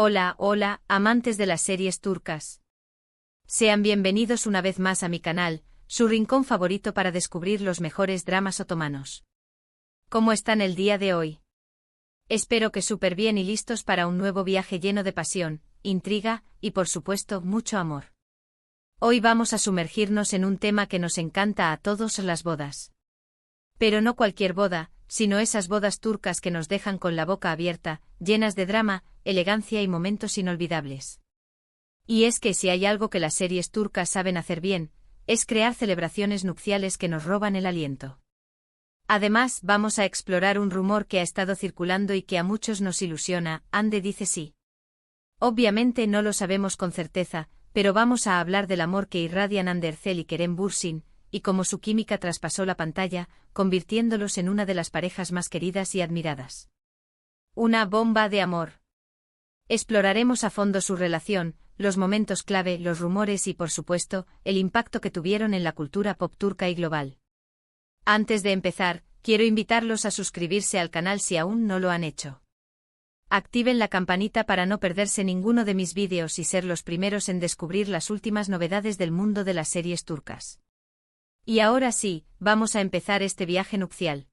Hola, hola, amantes de las series turcas. Sean bienvenidos una vez más a mi canal, su rincón favorito para descubrir los mejores dramas otomanos. ¿Cómo están el día de hoy? Espero que súper bien y listos para un nuevo viaje lleno de pasión, intriga y por supuesto mucho amor. Hoy vamos a sumergirnos en un tema que nos encanta a todos: las bodas. Pero no cualquier boda, sino esas bodas turcas que nos dejan con la boca abierta, llenas de drama, elegancia y momentos inolvidables. Y es que si hay algo que las series turcas saben hacer bien, es crear celebraciones nupciales que nos roban el aliento. Además, vamos a explorar un rumor que ha estado circulando y que a muchos nos ilusiona: Hande dice sí. Obviamente no lo sabemos con certeza, pero vamos a hablar del amor que irradian Hande Erçel y Kerem Bürsin, y cómo su química traspasó la pantalla, convirtiéndolos en una de las parejas más queridas y admiradas. Una bomba de amor. Exploraremos a fondo su relación, los momentos clave, los rumores y, por supuesto, el impacto que tuvieron en la cultura pop turca y global. Antes de empezar, quiero invitarlos a suscribirse al canal si aún no lo han hecho. Activen la campanita para no perderse ninguno de mis vídeos y ser los primeros en descubrir las últimas novedades del mundo de las series turcas. Y ahora sí, vamos a empezar este viaje nupcial.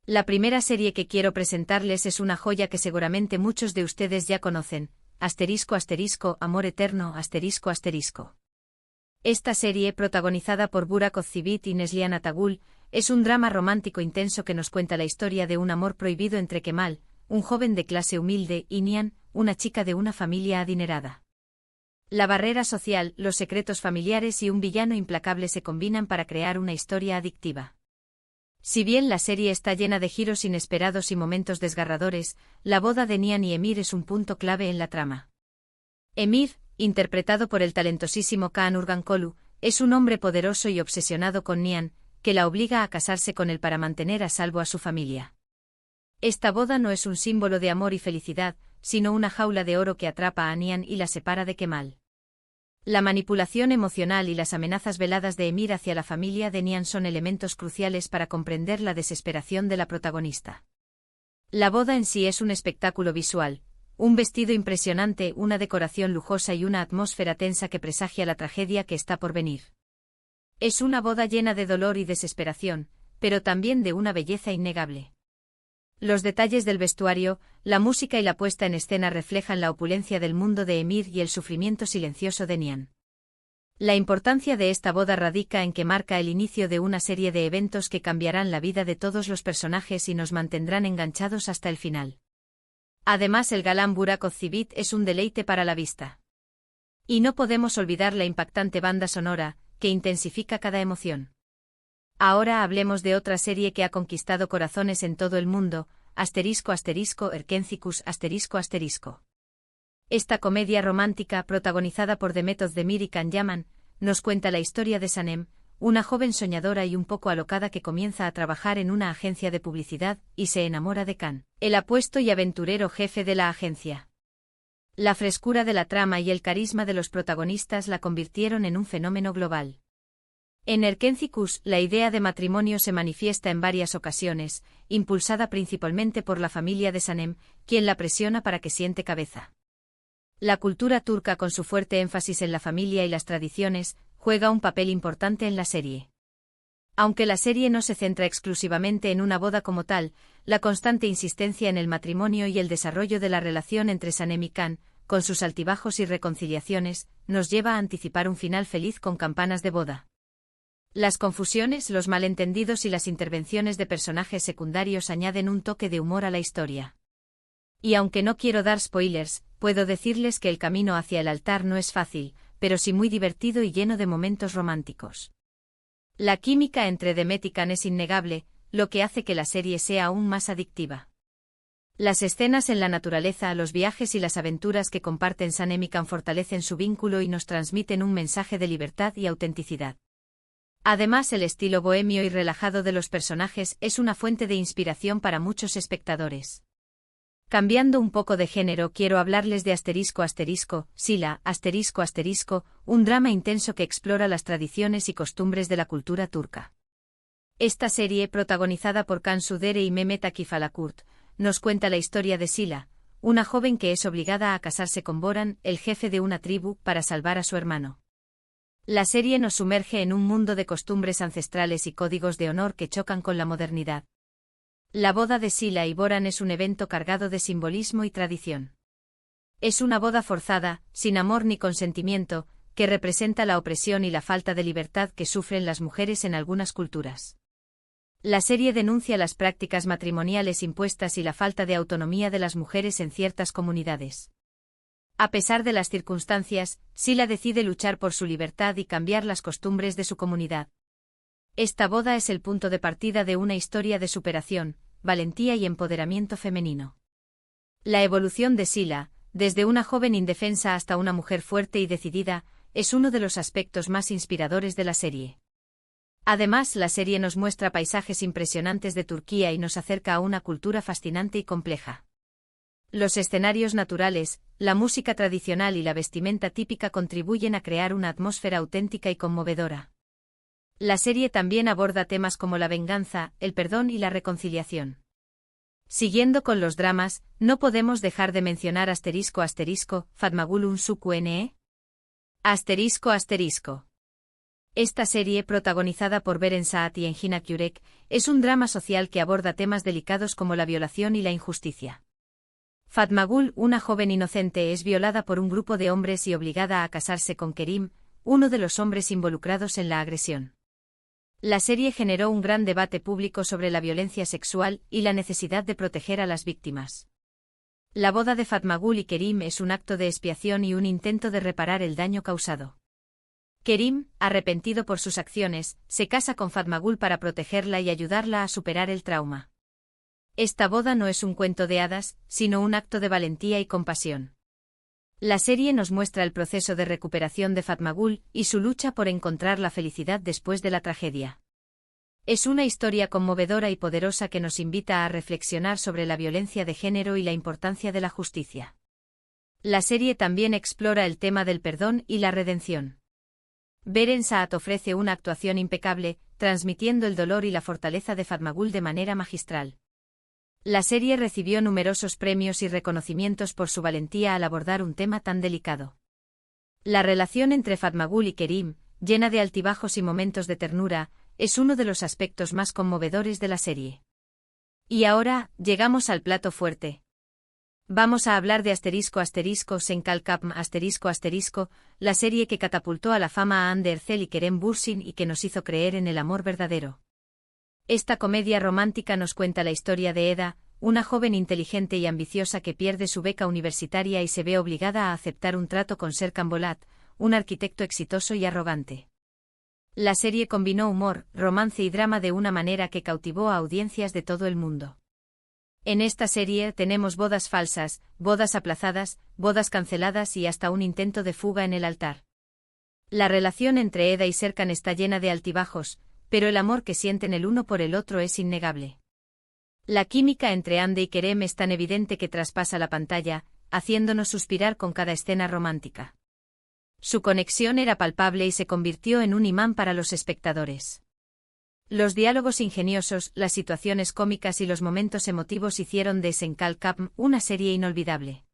La primera serie que quiero presentarles es una joya que seguramente muchos de ustedes ya conocen: Amor eterno, Esta serie, protagonizada por Burak Özçivit y Neslihan Atagül, es un drama romántico intenso que nos cuenta la historia de un amor prohibido entre Kemal, un joven de clase humilde, y Nihan, una chica de una familia adinerada. La barrera social, los secretos familiares y un villano implacable se combinan para crear una historia adictiva. Si bien la serie está llena de giros inesperados y momentos desgarradores, la boda de Nihan y Emir es un punto clave en la trama. Emir, interpretado por el talentosísimo Kaan Urgankolu, es un hombre poderoso y obsesionado con Nihan, que la obliga a casarse con él para mantener a salvo a su familia. Esta boda no es un símbolo de amor y felicidad, sino una jaula de oro que atrapa a Nihan y la separa de Kemal. La manipulación emocional y las amenazas veladas de Emir hacia la familia de Nihan son elementos cruciales para comprender la desesperación de la protagonista. La boda en sí es un espectáculo visual: un vestido impresionante, una decoración lujosa y una atmósfera tensa que presagia la tragedia que está por venir. Es una boda llena de dolor y desesperación, pero también de una belleza innegable. Los detalles del vestuario, la música y la puesta en escena reflejan la opulencia del mundo de Emir y el sufrimiento silencioso de Nihan. La importancia de esta boda radica en que marca el inicio de una serie de eventos que cambiarán la vida de todos los personajes y nos mantendrán enganchados hasta el final. Además, el galán Burak Özçivit es un deleite para la vista. Y no podemos olvidar la impactante banda sonora, que intensifica cada emoción. Ahora hablemos de otra serie que ha conquistado corazones en todo el mundo: Erkencikus. Esta comedia romántica, protagonizada por Demet Özdemir y Can Yaman, nos cuenta la historia de Sanem, una joven soñadora y un poco alocada que comienza a trabajar en una agencia de publicidad y se enamora de Can, el apuesto y aventurero jefe de la agencia. La frescura de la trama y el carisma de los protagonistas la convirtieron en un fenómeno global. En Erkencikus, la idea de matrimonio se manifiesta en varias ocasiones, impulsada principalmente por la familia de Sanem, quien la presiona para que siente cabeza. La cultura turca, con su fuerte énfasis en la familia y las tradiciones, juega un papel importante en la serie. Aunque la serie no se centra exclusivamente en una boda como tal, la constante insistencia en el matrimonio y el desarrollo de la relación entre Sanem y Can, con sus altibajos y reconciliaciones, nos lleva a anticipar un final feliz con campanas de boda. Las confusiones, los malentendidos y las intervenciones de personajes secundarios añaden un toque de humor a la historia. Y aunque no quiero dar spoilers, puedo decirles que el camino hacia el altar no es fácil, pero sí muy divertido y lleno de momentos románticos. La química entre Demet y Can es innegable, lo que hace que la serie sea aún más adictiva. Las escenas en la naturaleza, los viajes y las aventuras que comparten Sanem y Can fortalecen su vínculo y nos transmiten un mensaje de libertad y autenticidad. Además, el estilo bohemio y relajado de los personajes es una fuente de inspiración para muchos espectadores. Cambiando un poco de género, quiero hablarles de Sila, un drama intenso que explora las tradiciones y costumbres de la cultura turca. Esta serie, protagonizada por Can Sudere y Mehmet Akif Alakurt, nos cuenta la historia de Sila, una joven que es obligada a casarse con Boran, el jefe de una tribu, para salvar a su hermano. La serie nos sumerge en un mundo de costumbres ancestrales y códigos de honor que chocan con la modernidad. La boda de Sila y Boran es un evento cargado de simbolismo y tradición. Es una boda forzada, sin amor ni consentimiento, que representa la opresión y la falta de libertad que sufren las mujeres en algunas culturas. La serie denuncia las prácticas matrimoniales impuestas y la falta de autonomía de las mujeres en ciertas comunidades. A pesar de las circunstancias, Sila decide luchar por su libertad y cambiar las costumbres de su comunidad. Esta boda es el punto de partida de una historia de superación, valentía y empoderamiento femenino. La evolución de Sila, desde una joven indefensa hasta una mujer fuerte y decidida, es uno de los aspectos más inspiradores de la serie. Además, la serie nos muestra paisajes impresionantes de Turquía y nos acerca a una cultura fascinante y compleja. Los escenarios naturales, la música tradicional y la vestimenta típica contribuyen a crear una atmósfera auténtica y conmovedora. La serie también aborda temas como la venganza, el perdón y la reconciliación. Siguiendo con los dramas, no podemos dejar de mencionar Fatmagul Unsuku Ne. Esta serie, protagonizada por Beren Saat y Engin Akyurek, es un drama social que aborda temas delicados como la violación y la injusticia. Fatmagul, una joven inocente, es violada por un grupo de hombres y obligada a casarse con Kerim, uno de los hombres involucrados en la agresión. La serie generó un gran debate público sobre la violencia sexual y la necesidad de proteger a las víctimas. La boda de Fatmagul y Kerim es un acto de expiación y un intento de reparar el daño causado. Kerim, arrepentido por sus acciones, se casa con Fatmagul para protegerla y ayudarla a superar el trauma. Esta boda no es un cuento de hadas, sino un acto de valentía y compasión. La serie nos muestra el proceso de recuperación de Fatmagul y su lucha por encontrar la felicidad después de la tragedia. Es una historia conmovedora y poderosa que nos invita a reflexionar sobre la violencia de género y la importancia de la justicia. La serie también explora el tema del perdón y la redención. Beren Saat ofrece una actuación impecable, transmitiendo el dolor y la fortaleza de Fatmagul de manera magistral. La serie recibió numerosos premios y reconocimientos por su valentía al abordar un tema tan delicado. La relación entre Fatmagul y Kerim, llena de altibajos y momentos de ternura, es uno de los aspectos más conmovedores de la serie. Y ahora, llegamos al plato fuerte. Vamos a hablar de Senkal-Kapm la serie que catapultó a la fama a Hande Erçel y Kerem Bürsin y que nos hizo creer en el amor verdadero. Esta comedia romántica nos cuenta la historia de Eda, una joven inteligente y ambiciosa que pierde su beca universitaria y se ve obligada a aceptar un trato con Serkan Bolat, un arquitecto exitoso y arrogante. La serie combinó humor, romance y drama de una manera que cautivó a audiencias de todo el mundo. En esta serie tenemos bodas falsas, bodas aplazadas, bodas canceladas y hasta un intento de fuga en el altar. La relación entre Eda y Serkan está llena de altibajos, pero el amor que sienten el uno por el otro es innegable. La química entre Hande y Kerem es tan evidente que traspasa la pantalla, haciéndonos suspirar con cada escena romántica. Su conexión era palpable y se convirtió en un imán para los espectadores. Los diálogos ingeniosos, las situaciones cómicas y los momentos emotivos hicieron de Senkal-Kapm una serie inolvidable.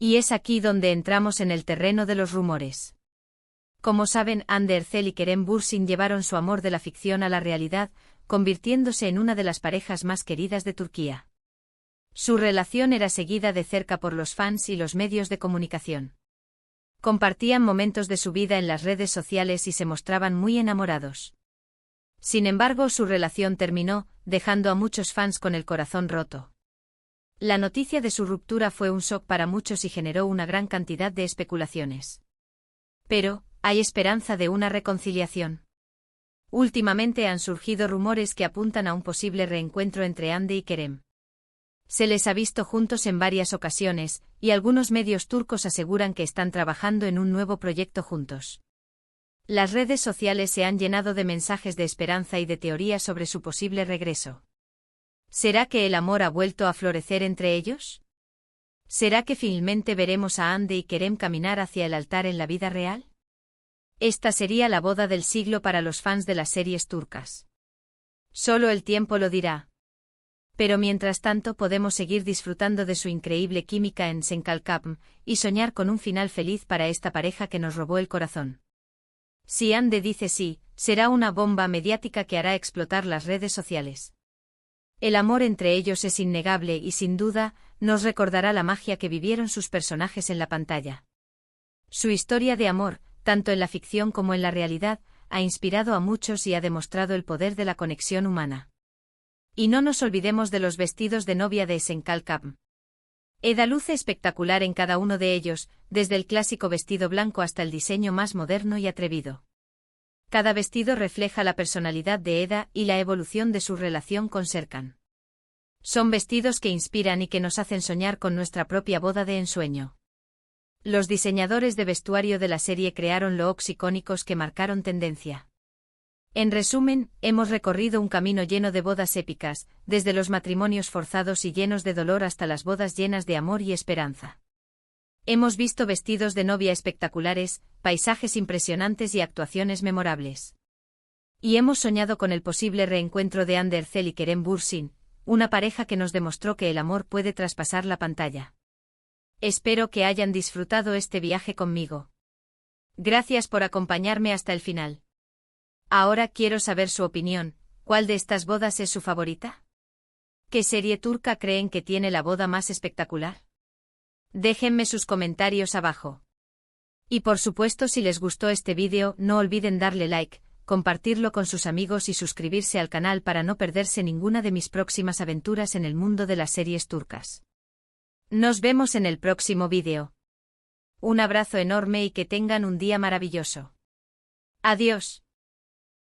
Y es aquí donde entramos en el terreno de los rumores. Como saben, Hande Erçel y Kerem Bürsin llevaron su amor de la ficción a la realidad, convirtiéndose en una de las parejas más queridas de Turquía. Su relación era seguida de cerca por los fans y los medios de comunicación. Compartían momentos de su vida en las redes sociales y se mostraban muy enamorados. Sin embargo, su relación terminó, dejando a muchos fans con el corazón roto. La noticia de su ruptura fue un shock para muchos y generó una gran cantidad de especulaciones. Pero, ¿hay esperanza de una reconciliación? Últimamente han surgido rumores que apuntan a un posible reencuentro entre Hande y Kerem. Se les ha visto juntos en varias ocasiones, y algunos medios turcos aseguran que están trabajando en un nuevo proyecto juntos. Las redes sociales se han llenado de mensajes de esperanza y de teorías sobre su posible regreso. ¿Será que el amor ha vuelto a florecer entre ellos? ¿Será que finalmente veremos a Hande y Kerem caminar hacia el altar en la vida real? Esta sería la boda del siglo para los fans de las series turcas. Solo el tiempo lo dirá. Pero mientras tanto podemos seguir disfrutando de su increíble química en Senkalkapm y soñar con un final feliz para esta pareja que nos robó el corazón. Si Ande dice sí, será una bomba mediática que hará explotar las redes sociales. El amor entre ellos es innegable y sin duda, nos recordará la magia que vivieron sus personajes en la pantalla. Su historia de amor, tanto en la ficción como en la realidad, ha inspirado a muchos y ha demostrado el poder de la conexión humana. Y no nos olvidemos de los vestidos de novia de Senkalkapm. Eda luce espectacular en cada uno de ellos, desde el clásico vestido blanco hasta el diseño más moderno y atrevido. Cada vestido refleja la personalidad de Eda y la evolución de su relación con Serkan. Son vestidos que inspiran y que nos hacen soñar con nuestra propia boda de ensueño. Los diseñadores de vestuario de la serie crearon looks icónicos que marcaron tendencia. En resumen, hemos recorrido un camino lleno de bodas épicas, desde los matrimonios forzados y llenos de dolor hasta las bodas llenas de amor y esperanza. Hemos visto vestidos de novia espectaculares, paisajes impresionantes y actuaciones memorables. Y hemos soñado con el posible reencuentro de Ander Zel y Kerem Bürsin, una pareja que nos demostró que el amor puede traspasar la pantalla. Espero que hayan disfrutado este viaje conmigo. Gracias por acompañarme hasta el final. Ahora quiero saber su opinión, ¿cuál de estas bodas es su favorita? ¿Qué serie turca creen que tiene la boda más espectacular? Déjenme sus comentarios abajo. Y por supuesto, si les gustó este vídeo, no olviden darle like, compartirlo con sus amigos y suscribirse al canal para no perderse ninguna de mis próximas aventuras en el mundo de las series turcas. Nos vemos en el próximo vídeo. Un abrazo enorme y que tengan un día maravilloso. Adiós.